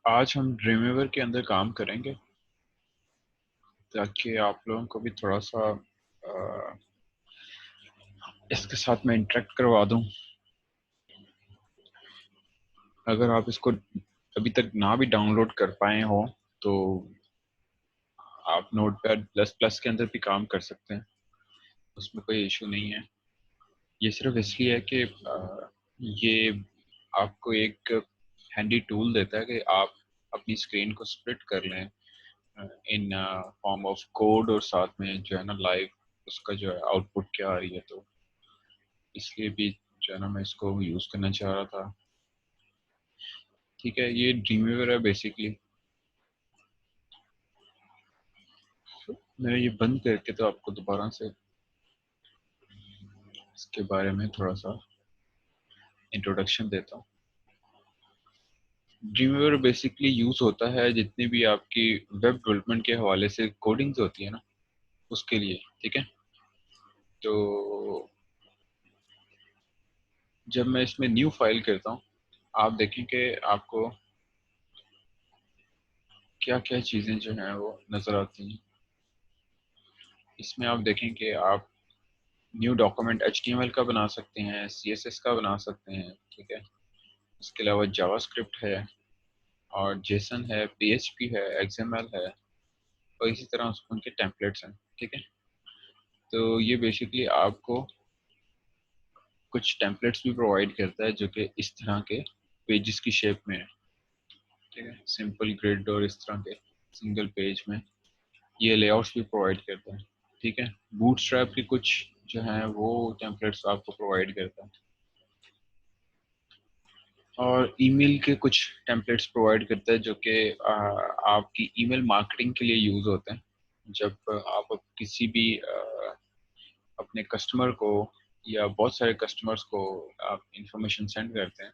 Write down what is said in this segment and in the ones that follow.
आज हम ड्रीमवीवर के अंदर काम करेंगे ताकि आप लोगों को भी थोड़ा सा इसके साथ में इंटरेक्ट करवा दूं। अगर आप इसको अभी तक ना भी डाउनलोड कर पाए हो तो आप नोटपैड प्लस प्लस के अंदर भी काम कर सकते हैं, उसमें कोई इशू नहीं है। ये सिर्फ इसलिए है कि ये आपको एक हैंडी टूल देता है कि आप अपनी स्क्रीन को स्प्लिट कर लें इन फॉर्म ऑफ कोड, और साथ में जो है ना लाइव उसका जो है आउटपुट क्या आ रही है। तो इसलिए भी जो है ना मैं इसको यूज़ करना चाह रहा था। ठीक है, ये ड्रीमवीवर है बेसिकली। मैं ये बंद करके तो आपको दोबारा से इसके बारे में थोड़ा सा इंट्रोडक्शन देता हूँ। ड्रीमवीवर बेसिकली यूज़ होता है जितनी भी आपकी वेब डेवलपमेंट के हवाले से कोडिंग्स होती है ना, उसके लिए। ठीक है, तो जब मैं इसमें न्यू फाइल करता हूँ, आप देखें कि आपको क्या क्या चीज़ें जो हैं वो नज़र आती हैं। इसमें आप देखें कि आप न्यू डॉक्यूमेंट HTML का बना सकते हैं, CSS का बना सकते हैं। ठीक है, इसके अलावा जावास्क्रिप्ट है, और जेसन है, PHP है, XML है, और इसी तरह उनके टेम्पलेट्स हैं। ठीक है, तो ये बेसिकली आपको कुछ टेम्पलेट्स भी प्रोवाइड करता है जो कि इस तरह के पेजेस की शेप में है। ठीक है, सिंपल ग्रिड और इस तरह के सिंगल पेज में ये लेआउट्स भी प्रोवाइड करता है। ठीक है, बूटस्ट्रैप के कुछ जो हैं वो टेम्पलेट्स आपको प्रोवाइड करता है, और ईमेल के कुछ टेम्पलेट्स प्रोवाइड करता है जो कि आपकी ईमेल मार्केटिंग के लिए यूज़ होते हैं। जब आप किसी भी अपने कस्टमर को या बहुत सारे कस्टमर्स को आप इंफॉर्मेशन सेंड करते हैं,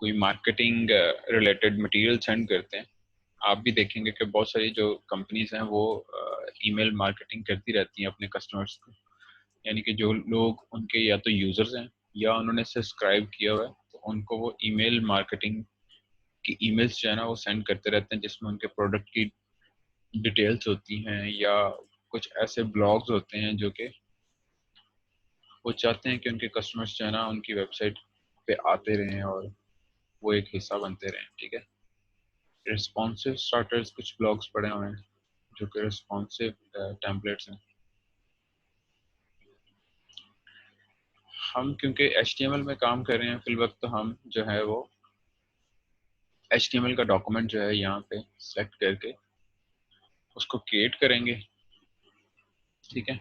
कोई मार्केटिंग रिलेटेड मटेरियल सेंड करते हैं, आप भी देखेंगे कि बहुत सारी जो कंपनीज हैं वो ईमेल मार्केटिंग करती रहती हैं अपने कस्टमर्स को। यानी कि जो लोग उनके या तो यूज़र्स हैं या उन्होंने सब्सक्राइब किया हुआ है, तो उनको वो ईमेल मार्केटिंग की ईमेल्स जो है ना वो सेंड करते रहते हैं, जिसमें उनके प्रोडक्ट की डिटेल्स होती हैं, या कुछ ऐसे ब्लॉग्स होते हैं जो कि वो चाहते हैं कि उनके कस्टमर्स जो है ना उनकी वेबसाइट पे आते रहें और वो एक हिस्सा बनते रहें। ठीक है, रिस्पॉन्सिव स्टार्टर्स कुछ ब्लॉग्स पड़े हुए हैं जो कि रिस्पॉन्सिव टेम्पलेट्स हैं। हम क्योंकि HTML में काम कर रहे हैं फिल वक्त, तो हम जो है वो HTML का डॉक्यूमेंट जो है यहाँ पे सेलेक्ट करके उसको क्रिएट करेंगे। ठीक है,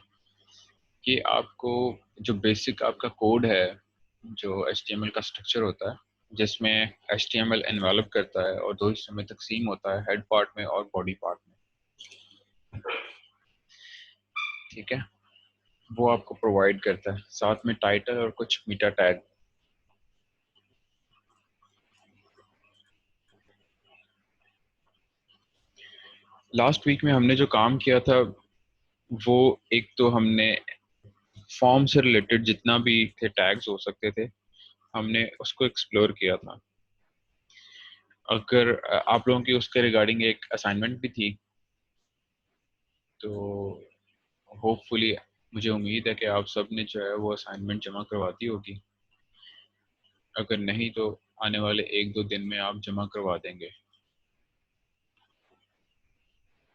ये आपको जो बेसिक आपका कोड है, जो HTML का स्ट्रक्चर होता है, जिसमें HTML एनवेलप करता है और दो हिस्सों में तकसीम होता है, हेड पार्ट में और बॉडी पार्ट में। ठीक है, वो आपको प्रोवाइड करता है, साथ में टाइटल और कुछ मीटा टैग। लास्ट वीक में हमने जो काम किया था वो, एक तो हमने फॉर्म से रिलेटेड जितना भी थे टैग्स हो सकते थे, हमने उसको एक्सप्लोर किया था। अगर आप लोगों की उसके रिगार्डिंग एक असाइनमेंट भी थी, तो होपफुली मुझे उम्मीद है कि आप सब ने जो है वो असाइनमेंट जमा करवा दी होगी। अगर नहीं तो आने वाले एक दो दिन में आप जमा करवा देंगे।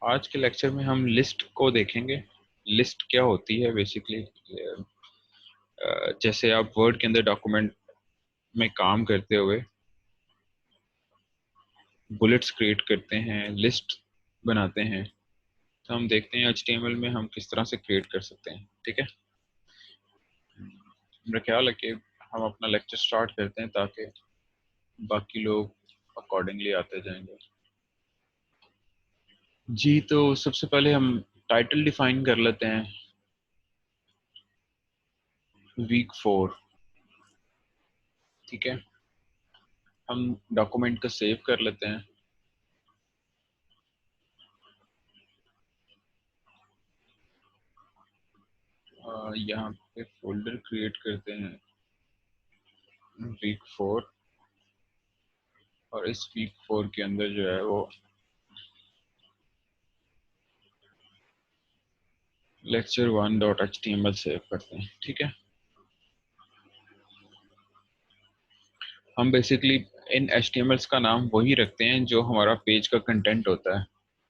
आज के लेक्चर में हम लिस्ट को देखेंगे। लिस्ट क्या होती है बेसिकली, जैसे आप वर्ड के अंदर डॉक्यूमेंट में काम करते हुए बुलेट्स क्रिएट करते हैं, लिस्ट बनाते हैं, तो हम देखते हैं HTML में हम किस तरह से क्रिएट कर सकते हैं। ठीक है, मेरा ख्याल है कि हम अपना लेक्चर स्टार्ट करते हैं ताकि बाकी लोग अकॉर्डिंगली आते जाएंगे। जी, तो सबसे पहले हम टाइटल डिफाइन कर लेते हैं, वीक 4। ठीक है, हम डॉक्यूमेंट को सेव कर लेते हैं। यहाँ पे फोल्डर क्रिएट करते हैं वीक 4, और इस वीक 4 के अंदर जो है वो lecture1.html सेव करते हैं। ठीक है, हम बेसिकली इन HTMLs का नाम वही रखते हैं जो हमारा पेज का कंटेंट होता है।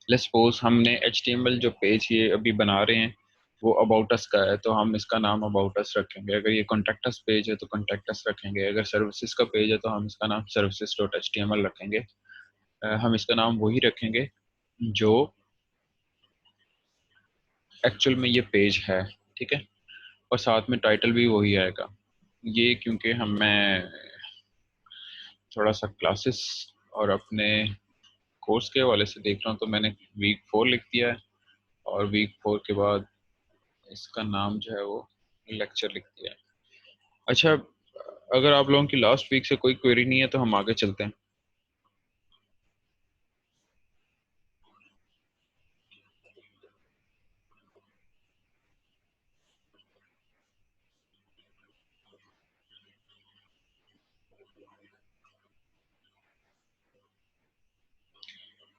लेट्स सपोज हमने HTML जो पेज ये अभी बना रहे हैं वो अबाउट अस का है, तो हम इसका नाम अबाउट अस रखेंगे। अगर ये कॉन्टैक्ट अस पेज है तो कॉन्टैक्ट अस रखेंगे। अगर सर्विसेज का पेज है तो हम इसका नाम services.html रखेंगे। हम इसका नाम वही रखेंगे जो एक्चुअल में ये पेज है। ठीक है, और साथ में टाइटल भी वही आएगा। ये क्योंकि मैं थोड़ा सा क्लासेस और अपने कोर्स के हवाले से देख रहा हूँ, तो मैंने वीक 4 लिख दिया है और वीक 4 के बाद इसका नाम जो है वो लेक्चर लिख दिया है। अच्छा, अगर आप लोगों की लास्ट वीक से कोई क्वेरी नहीं है तो हम आगे चलते हैं।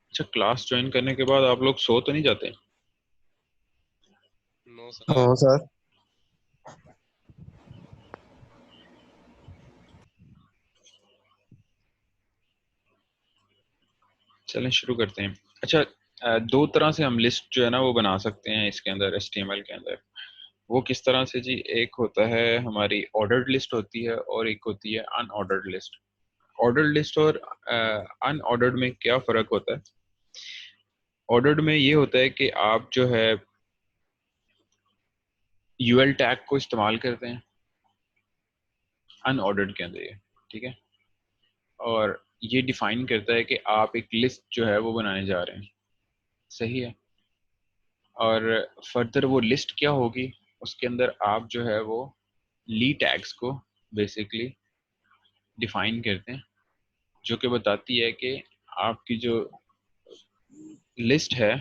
अच्छा, क्लास ज्वाइन करने के बाद आप लोग सो तो नहीं जाते? No sir. हाँ सर। चलें शुरू करते हैं। अच्छा, दो तरह से हम लिस्ट जो है ना वो बना सकते हैं इसके अंदर, HTML के अंदर। वो किस तरह से जी? एक होता है हमारी ऑर्डर्ड लिस्ट होती है और एक होती है अनऑर्डर्ड लिस्ट। ऑर्डर्ड लिस्ट और अनऑर्डर्ड में क्या फ़र्क होता है? ऑर्डर्ड में ये होता है कि आप जो है यूएल टैग को इस्तेमाल करते हैं, अनऑर्डर्ड के अंदर ये। ठीक है, और ये डिफाइन करता है कि आप एक लिस्ट जो है वो बनाने जा रहे हैं। सही है, और फर्दर वो लिस्ट क्या होगी, उसके अंदर आप जो है वो ली टैग्स को बेसिकली डिफाइन करते हैं, जो कि बताती है कि आपकी जो लिस्ट है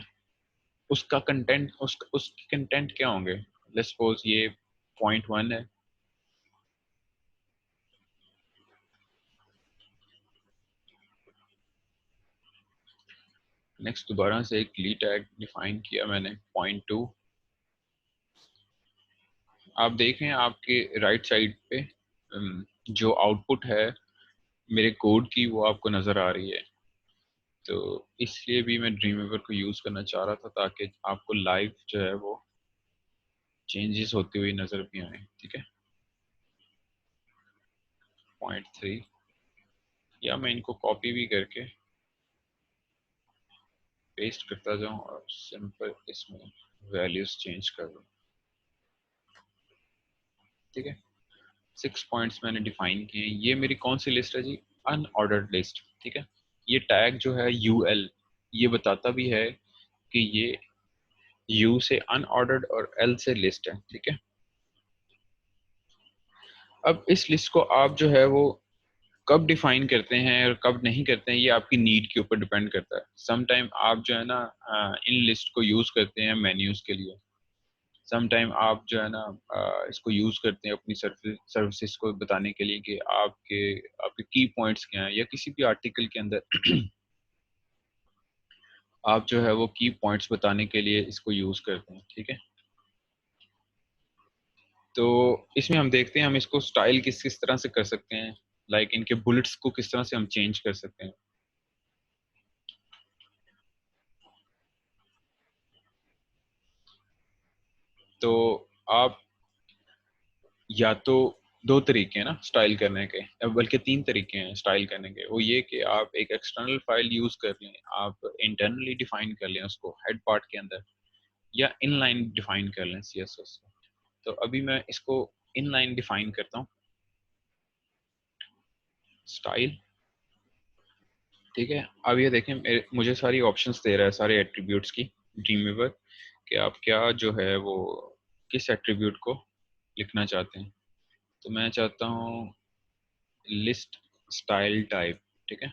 उसका कंटेंट, उसके कंटेंट क्या होंगे। लेट्स सपोज ये पॉइंट 1 है, नेक्स्ट दोबारा से एक ली टैग डिफाइन किया मैंने पॉइंट 2। आप देखें आपके राइट साइड पे जो आउटपुट है मेरे कोड की वो आपको नज़र आ रही है। तो इसलिए भी मैं ड्रीमवीवर को यूज़ करना चाह रहा था ताकि आपको लाइव जो है वो चेंजेस होती हुई नज़र भी आए। ठीक है, पॉइंट 3, या मैं इनको कॉपी भी करके पेस्ट करता जाऊं और सिंपल इसमें वैल्यूज चेंज कर दूं। ठीक है, 6 पॉइंट्स मैंने डिफाइन किए हैं। ये मेरी कौन सी लिस्ट है जी? Unordered list. ठीक है, ये टैग जो है यूएल ये बताता भी है कि ये यू से अनऑर्डर्ड और एल से लिस्ट है। ठीक है, अब इस लिस्ट को आप जो है वो कब डिफाइन करते हैं और कब नहीं करते हैं ये आपकी नीड के ऊपर डिपेंड करता है। सम टाइम आप जो है ना इन लिस्ट को यूज़ करते हैं मेन्यूज़ के लिए। सम टाइम आप जो है ना इसको यूज़ करते हैं अपनी सर्विसेज को बताने के लिए कि आपके आपके की पॉइंट्स क्या हैं, या किसी भी आर्टिकल के अंदर आप जो है वो की पॉइंट्स बताने के लिए इसको यूज़ करते हैं। ठीक है, तो इसमें हम देखते हैं हम इसको स्टाइल किस किस तरह से कर सकते हैं, लाइक इनके बुलेट्स को किस तरह से हम चेंज कर सकते हैं। तो आप या तो दो तरीके हैं ना स्टाइल करने के, बल्कि तीन तरीके हैं स्टाइल करने के। वो ये कि आप एक एक्सटर्नल फाइल यूज़ कर लें, आप इंटरनली डिफाइन कर लें उसको हेड पार्ट के अंदर, या इनलाइन डिफाइन कर लें CSS। तो अभी मैं इसको इनलाइन डिफाइन करता हूँ, स्टाइल। ठीक है, अब ये देखें मुझे सारी ऑप्शंस दे रहा है, सारे एट्रीब्यूट्स की, ड्रीमवीवर, कि आप क्या जो है वो किस एट्रीब्यूट को लिखना चाहते हैं। तो मैं चाहता हूँ लिस्ट स्टाइल टाइप। ठीक है,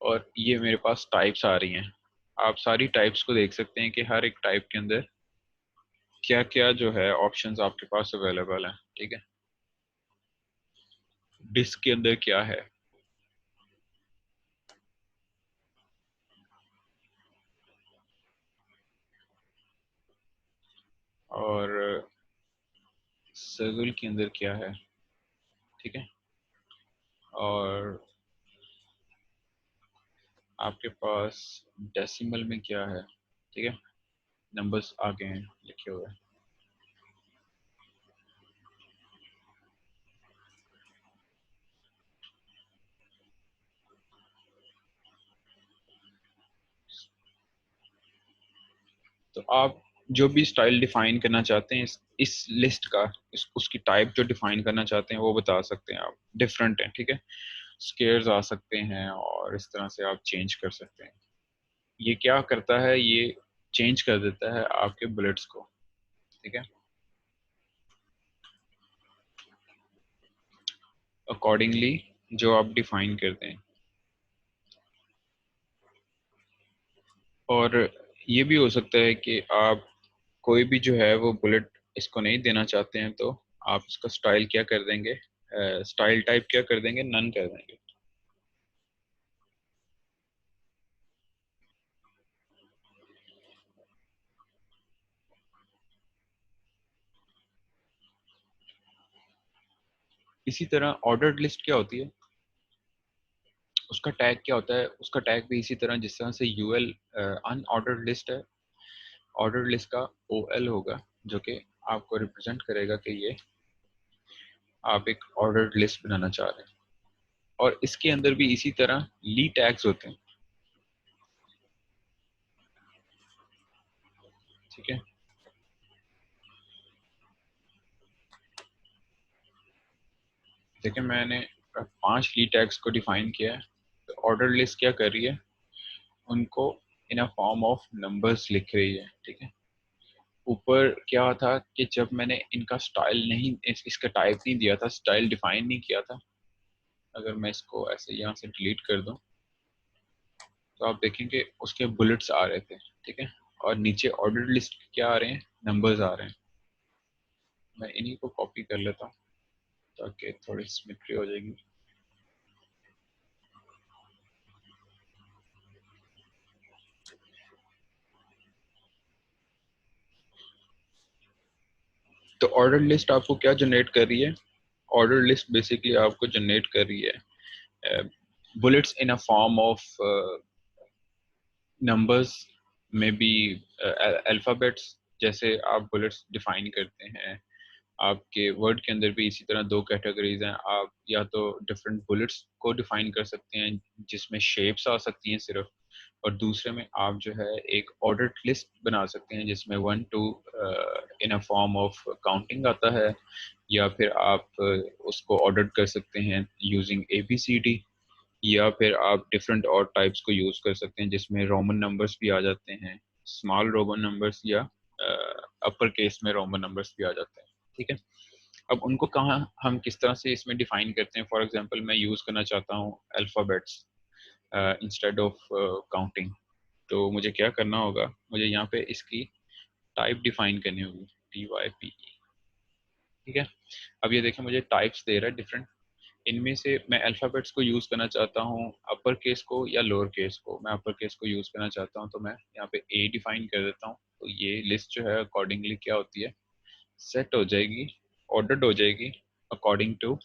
और ये मेरे पास टाइप्स आ रही हैं। आप सारी टाइप्स को देख सकते हैं कि हर एक टाइप के अंदर क्या क्या जो है ऑप्शंस आपके पास अवेलेबल हैं। ठीक है, डिस्क के अंदर क्या है, और सर्कल के अंदर क्या है, ठीक है। और आपके पास डेसिमल में क्या है, ठीक है, नंबर्स आगे हैं लिखे हुए। तो आप जो भी स्टाइल डिफाइन करना चाहते हैं इस लिस्ट का, उसकी टाइप जो डिफाइन करना चाहते हैं वो बता सकते हैं आप। डिफरेंट है, ठीक है, स्केयर्स आ सकते हैं और इस तरह से आप चेंज कर सकते हैं। ये क्या करता है, ये चेंज कर देता है आपके बुलेट्स को, ठीक है, अकॉर्डिंगली जो आप डिफाइन करते हैं। और ये भी हो सकता है कि आप कोई भी जो है वो बुलेट इसको नहीं देना चाहते हैं, तो आप इसका स्टाइल क्या कर देंगे, स्टाइल टाइप क्या कर देंगे, नन कर देंगे। इसी तरह ऑर्डर्ड लिस्ट क्या होती है, उसका टैग क्या होता है, उसका टैग भी इसी तरह जिस तरह से यूएल अनऑर्डर्ड लिस्ट है, ऑर्डर्ड लिस्ट का ओएल होगा, जो कि आपको रिप्रेजेंट करेगा कि ये आप एक ऑर्डर्ड लिस्ट बनाना चाह रहे हैं। और इसके अंदर भी इसी तरह ली टैग्स होते हैं, ठीक है। देखिए मैंने 5 ली टैग्स को डिफाइन किया है। तो ऑर्डर लिस्ट क्या कर रही है, उनको इन अ फॉर्म ऑफ नंबर्स लिख रही है, ठीक है। ऊपर क्या था कि जब मैंने इनका स्टाइल नहीं इसका टाइप नहीं दिया था, स्टाइल डिफाइन नहीं किया था, अगर मैं इसको ऐसे यहाँ से डिलीट कर दूं तो आप देखेंगे उसके बुलेट्स आ रहे थे, ठीक है। और नीचे ऑर्डर लिस्ट क्या आ रहे हैं, नंबर्स आ रहे हैं। मैं इन्हीं को कॉपी कर लेता हूँ ताकि थोड़ी सिमेट्री हो जाएगी। तो ऑर्डर लिस्ट आपको क्या जनरेट कर रही है, ऑर्डर लिस्ट बेसिकली आपको जनरेट कर रही है bullets in a form of numbers में बी अल्फ़ाबेट्स। जैसे आप बुलेट्स डिफाइन करते हैं, आपके वर्ड के अंदर भी इसी तरह दो कैटेगरीज हैं। आप या तो डिफरेंट बुलेट्स को डिफाइन कर सकते हैं जिसमें शेप्स आ सकती हैं सिर्फ, और दूसरे में आप जो है एक ऑर्डर्ड लिस्ट बना सकते हैं जिसमें 1 2 इन अ फॉर्म ऑफ काउंटिंग आता है। या फिर आप उसको ऑर्डर कर सकते हैं यूजिंग ABCD। या फिर आप डिफरेंट और टाइप्स को यूज कर सकते हैं जिसमें रोमन नंबर्स भी आ जाते हैं, स्मॉल रोमन नंबर्स, या अपर केस में रोमन नंबर्स भी आ जाते हैं, ठीक है। अब उनको कहाँ हम किस तरह से इसमें डिफाइन करते हैं, फॉर एग्जांपल मैं यूज करना चाहता हूँ अल्फाबेट्स इंस्टेड ऑफ काउंटिंग। तो मुझे क्या करना होगा, मुझे यहाँ पे इसकी टाइप डिफाइन करनी होगी, TYPE, ठीक है। अब ये देखें मुझे टाइप्स दे रहा है डिफरेंट। इनमें से मैं अल्फ़ाबेट्स को यूज़ करना चाहता हूँ, अपर केस को या लोअर केस को। मैं अपर केस को यूज़ करना चाहता हूँ तो मैं यहाँ पे A डिफाइन कर देता हूँ। तो ये लिस्ट जो है अकॉर्डिंगली क्या होती है, सेट हो जाएगी, ऑर्डर्ड हो जाएगी अकॉर्डिंग टू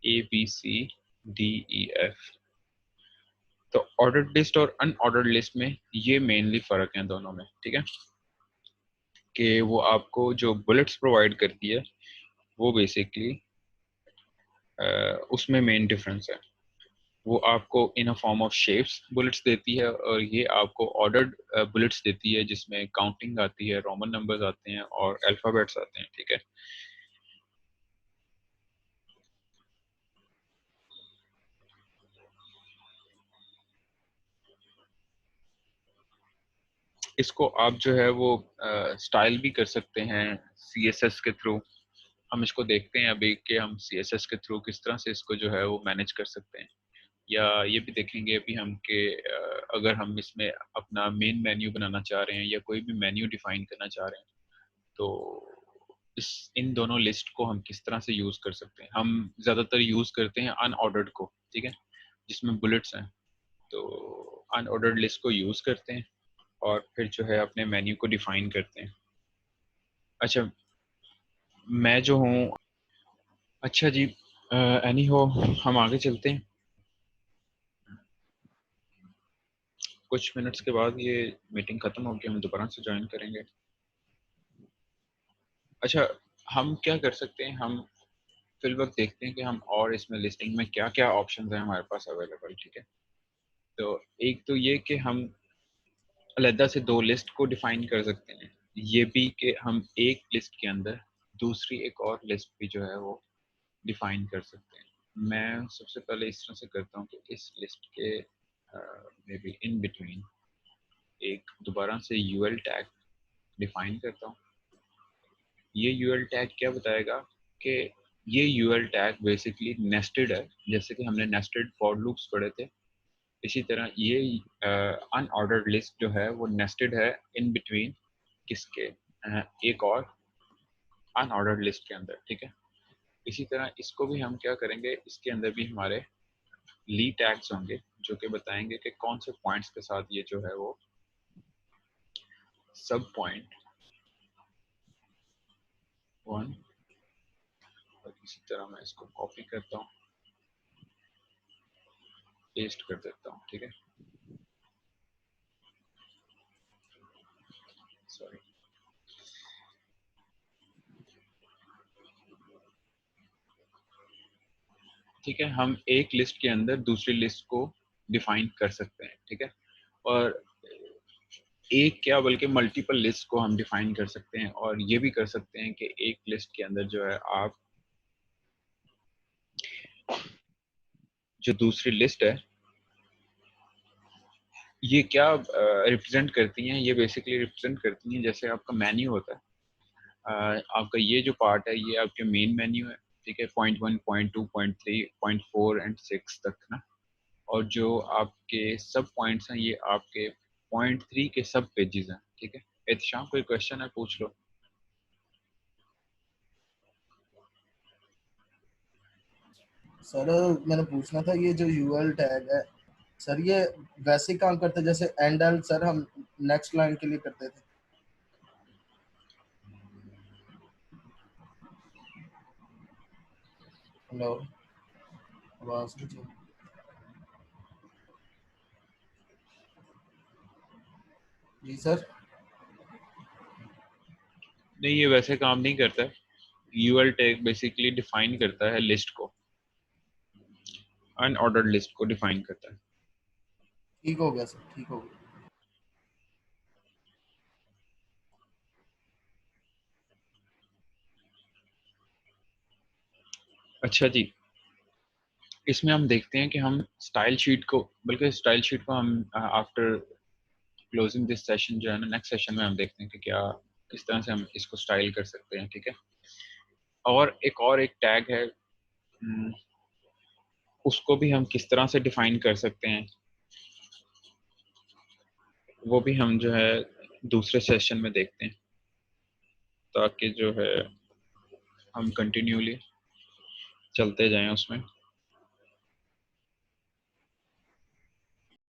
ABCDEF। तो ऑर्डर्ड लिस्ट और अनऑर्डर्ड लिस्ट में ये मेनली फ़र्क है दोनों में, ठीक है, कि वो आपको जो बुलेट्स प्रोवाइड करती है वो बेसिकली उसमें मेन डिफरेंस है। वो आपको in a form of shapes bullets देती है और ये आपको ऑर्डर्ड बुलेट्स देती है जिसमें काउंटिंग आती है, रोमन नंबर्स आते हैं और अल्फाबेट्स आते हैं, ठीक है। इसको आप जो है वो स्टाइल भी कर सकते हैं CSS के थ्रू। हम इसको देखते हैं अभी कि हम CSS के थ्रू किस तरह से इसको जो है वो मैनेज कर सकते हैं। या ये भी देखेंगे अभी हम कि अगर हम इसमें अपना मेन मेन्यू बनाना चाह रहे हैं या कोई भी मेन्यू डिफाइन करना चाह रहे हैं, तो इस इन दोनों लिस्ट को हम किस तरह से यूज कर सकते हैं। हम ज्यादातर यूज करते हैं अनऑर्डर्ड को, ठीक है, जिसमें बुलेट्स हैं। तो अनऑर्डर्ड लिस्ट को यूज करते हैं और फिर जो है अपने मेन्यू को डिफाइन करते हैं। अच्छा, मैं जो हूँ, अच्छा जी, एनी हो, हम आगे चलते हैं। कुछ मिनट्स के बाद ये मीटिंग खत्म होगी, हम दोबारा से ज्वाइन करेंगे। अच्छा, हम क्या कर सकते हैं, हम फिल वक्त देखते हैं कि हम और इसमें लिस्टिंग में क्या क्या ऑप्शंस हैं हमारे पास अवेलेबल, ठीक है। तो एक तो ये कि हम अलहदा से दो लिस्ट को डिफाइन कर सकते हैं, ये भी कि हम एक लिस्ट के अंदर दूसरी एक और लिस्ट भी जो है वो डिफाइन कर सकते हैं। मैं सबसे पहले इस तरह से करता हूँ कि इस लिस्ट के मे बी इन बिटवीन एक दोबारा से यूएल टैग डिफाइन करता हूँ। ये यूएल टैग क्या बताएगा कि ये यूएल टैग बेसिकली नेस्टेड है, जैसे कि हमने नेस्टेड फॉर लूप्स पढ़े थे। इसी तरह ये अनऑर्डर्ड लिस्ट जो है वो नेस्टेड है इन बिटवीन किसके, एक और अनऑर्डर्ड लिस्ट के अंदर, ठीक है। इसी तरह इसको भी हम क्या करेंगे, इसके अंदर भी हमारे ली टैग्स होंगे जो कि बताएंगे कि कौन से पॉइंट्स के साथ ये जो है वो सब पॉइंट वन, और इसी तरह मैं इसको कॉपी करता हूँ, पेस्ट कर देता हूँ, ठीक है। सॉरी, ठीक है। हम एक लिस्ट के अंदर दूसरी लिस्ट को डिफाइन कर सकते हैं, ठीक है। और एक क्या बल्कि मल्टीपल लिस्ट को हम डिफाइन कर सकते हैं, और ये भी कर सकते हैं कि एक लिस्ट के अंदर जो है आप जो दूसरी लिस्ट है ये क्या रिप्रेजेंट करती हैं, ये बेसिकली रिप्रेजेंट करती हैं जैसे आपका मेन्यू होता है। आपका ये जो पार्ट है ये आपके मेन मेन्यू है, ठीक है, point one, point two, point three, point four and six तक ना। और जो आपके सब पॉइंट्स हैं ये आपके पॉइंट थ्री के सब पेजेस हैं, ठीक है। एहतशाम, कोई क्वेश्चन है पूछ लो। सर मैंने पूछना था, ये जो यूएल टैग है सर, ये वैसे ही काम करता है जैसे एंड एल सर हम नेक्स्ट लाइन के लिए करते थे। हेलो, आवाज नहीं चल। जी सर। नहीं, ये वैसे काम नहीं करता है। यूएल टैग बेसिकली डिफाइन करता है लिस्ट को, अनऑर्डर्ड लिस्ट को डिफाइन करता है। ठीक हो गया सर, ठीक हो गया। अच्छा जी, इसमें हम देखते हैं कि हम स्टाइल शीट को, बल्कि स्टाइल शीट को हम आफ्टर क्लोजिंग दिस सेशन जो है ना, नेक्स्ट सेशन में हम देखते हैं कि क्या, किस तरह से हम इसको स्टाइल कर सकते हैं, ठीक है। और एक टैग है, उसको भी हम किस तरह से डिफाइन कर सकते हैं, वो भी हम जो है दूसरे सेशन में देखते हैं, ताकि जो है हम कंटिन्यूली चलते जाएं उसमें।